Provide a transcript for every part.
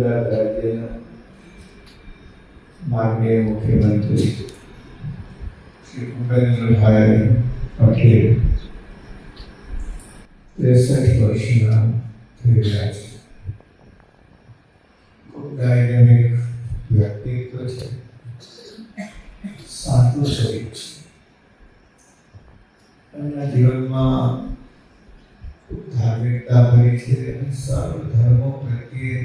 ગુજરાત રાજ્યના માનનીય મુખ્યમંત્રી શ્રી ભૂપેન્દ્રભાઈ પટેલ 63 વર્ષના થઈ રહ્યા છે. ખૂબ ડાયનેમિક વ્યક્તિત્વ છે, સાચું શરીર છે. એમના જીવનમાં ધાર્મિકતા ભરી છે અને સર્વ ધર્મો પ્રત્યે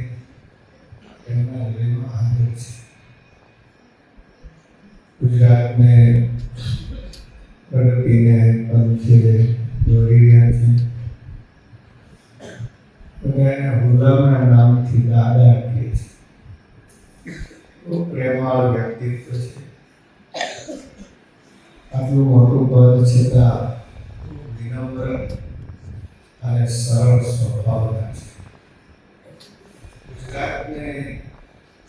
એમના હૃદયમાં આદર છે. ગુજરાતને પ્રગતિને પંથે દોરી રહ્યા છે. એને હુલામણા નામથી દાદા કહે છે. ખૂબ પ્રેમાળ વ્યક્તિત્વ છે. આટલું મોટું પદ છતાં વિનમ્ર અને સરળ સ્વભાવના છે. ગુજરાતને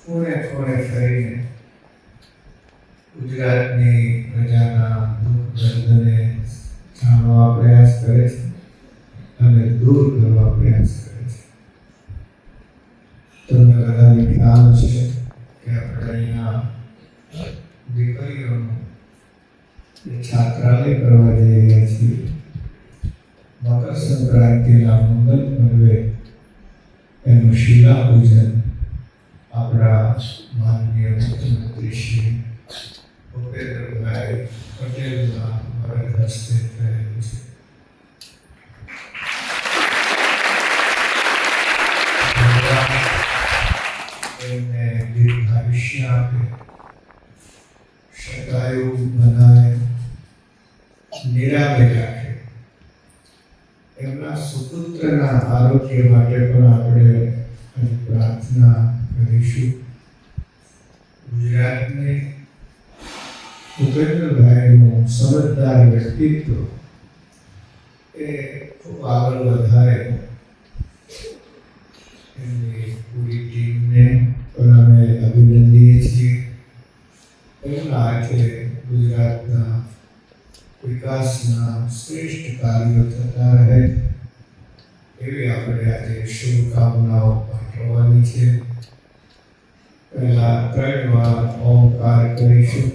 ખૂણે ખૂણે ફરીને ગુજરાતની પ્રજાના દુઃખ દર્દને જાણવા પ્રયાસ કરે છે અને દૂર કરવા પ્રયાસ કરે છે. તમને બધાને ખ્યાલ છે કે આપણે અહીંયા દીકરીઓનું છાત્રાલય કરવા જઈ રહ્યા છીએ. મકર સંક્રાંતિના મંગલ પર્વે એનું શિલા પૂજન આપણા માનનીય મુખ્યમંત્રી શ્રી ભૂપેન્દ્રભાઈ પટેલના વરદ હસ્તે થયેલું છે. એમને દીર્ઘાયુષ્ય આપે, શતાયુ બનાવે, નિરામય રાખે. એમના સુપુત્રના આરોગ્ય માટે પણ આપણે પ્રાર્થના કરીશું. ગુજરાતને ભૂપેન્દ્રભાઈનું સમજદાર વ્યક્તિત્વ એ ખૂબ આગળ વધારે. એમની પૂરી ટીમને પણ અમે અભિનંદીએ છીએ. એમના હાથે ગુજરાતના વિકાસના શ્રેષ્ઠ કાર્યો થતા રહે એવી આપણે આજે શુભકામનાઓ પાઠવવાની છે. પહેલા 3 વાર ઓમકાર કરીશું.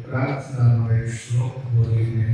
પ્રાર્થનાનો એક શ્લોક બોલીને